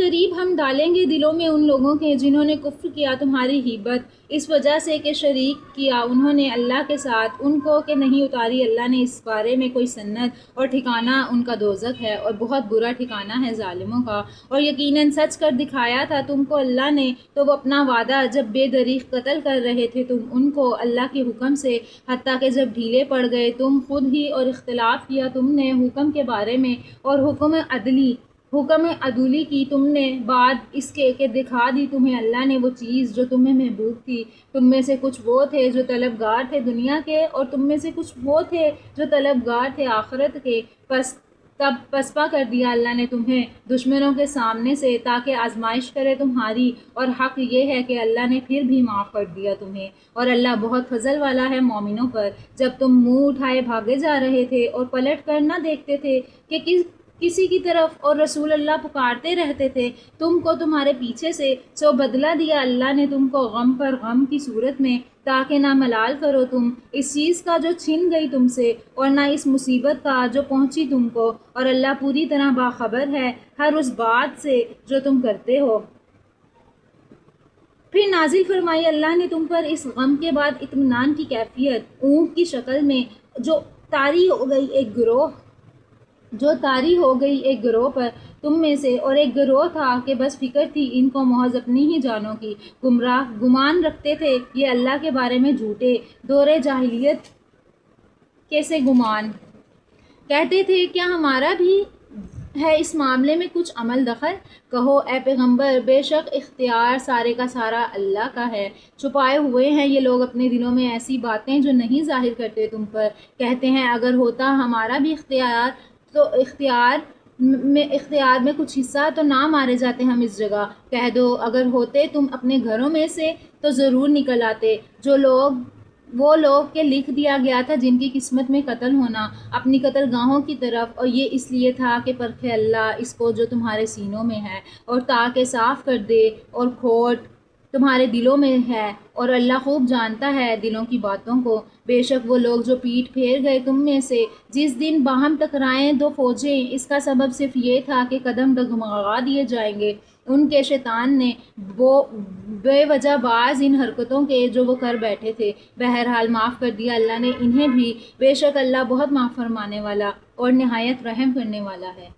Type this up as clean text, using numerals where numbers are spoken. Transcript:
قریب ہم ڈالیں گے دلوں میں ان لوگوں کے جنہوں نے کفر کیا تمہاری غیبت اس وجہ سے کہ شریک کیا انہوں نے اللہ کے ساتھ ان کو کہ نہیں اتاری اللہ نے اس بارے میں کوئی سنت، اور ٹھکانہ ان کا دوزخ ہے اور بہت برا ٹھکانہ ہے ظالموں کا۔ اور یقیناً سچ کر دکھایا تھا تم کو اللہ نے تو وہ اپنا وعدہ جب بے دریغ قتل کر رہے تھے تم ان کو اللہ کے حکم سے، حتیٰ کہ جب ڈھیلے پڑ گئے تم خود ہی اور اختلاف کیا تم نے حکم کے بارے میں اور حکم عدولی کی تم نے بعد اس کے کہ دکھا دی تمہیں اللہ نے وہ چیز جو تمہیں محبوب تھی۔ تم میں سے کچھ وہ تھے جو طلبگار تھے دنیا کے اور تم میں سے کچھ وہ تھے جو طلبگار تھے آخرت کے، تب پسپا کر دیا اللہ نے تمہیں دشمنوں کے سامنے سے تاکہ آزمائش کرے تمہاری، اور حق یہ ہے کہ اللہ نے پھر بھی معاف کر دیا تمہیں، اور اللہ بہت فضل والا ہے مومنوں پر۔ جب تم منہ اٹھائے بھاگے جا رہے تھے اور پلٹ کر نہ دیکھتے تھے کہ کسی کی طرف اور رسول اللہ پکارتے رہتے تھے تم کو تمہارے پیچھے سے، سو بدلہ دیا اللہ نے تم کو غم پر غم کی صورت میں، تاکہ نہ ملال کرو تم اس چیز کا جو چھن گئی تم سے اور نہ اس مصیبت کا جو پہنچی تم کو، اور اللہ پوری طرح باخبر ہے ہر اس بات سے جو تم کرتے ہو۔ پھر نازل فرمائی اللہ نے تم پر اس غم کے بعد اطمینان کی کیفیت اونٹ کی شکل میں جو طاری ہو گئی ایک گروہ پر تم میں سے، اور ایک گروہ تھا کہ بس فکر تھی ان کو محض اپنی ہی جانوں کی، گمراہ گمان رکھتے تھے یہ اللہ کے بارے میں جھوٹے دور جاہلیت کے سے گمان، کہتے تھے کیا ہمارا بھی ہے اس معاملے میں کچھ عمل دخل؟ کہو اے پیغمبر بے شک اختیار سارے کا سارا اللہ کا ہے، چھپائے ہوئے ہیں یہ لوگ اپنے دلوں میں ایسی باتیں جو نہیں ظاہر کرتے تم پر، کہتے ہیں اگر ہوتا ہمارا بھی اختیار تو اختیار میں کچھ حصہ تو نہ مارے جاتے ہم اس جگہ، کہہ دو اگر ہوتے تم اپنے گھروں میں سے تو ضرور نکل آتے، وہ لوگ کہ لکھ دیا گیا تھا جن کی قسمت میں قتل ہونا اپنی قتل گاہوں کی طرف، اور یہ اس لیے تھا کہ پرکھے اللہ اس کو جو تمہارے سینوں میں ہے، اور تاکہ صاف کر دے اور کھوٹ تمہارے دلوں میں ہے، اور اللہ خوب جانتا ہے دلوں کی باتوں کو۔ بے شک وہ لوگ جو پیٹ پھیر گئے تم میں سے جس دن باہم ٹکرائیں دو فوجیں، اس کا سبب صرف یہ تھا کہ قدم ڈگمگا دیے جائیں گے ان کے شیطان نے بے وجہ بعض ان حرکتوں کے جو وہ کر بیٹھے تھے، بہرحال معاف کر دیا اللہ نے انہیں بھی، بے شک اللہ بہت معاف فرمانے والا اور نہایت رحم کرنے والا ہے۔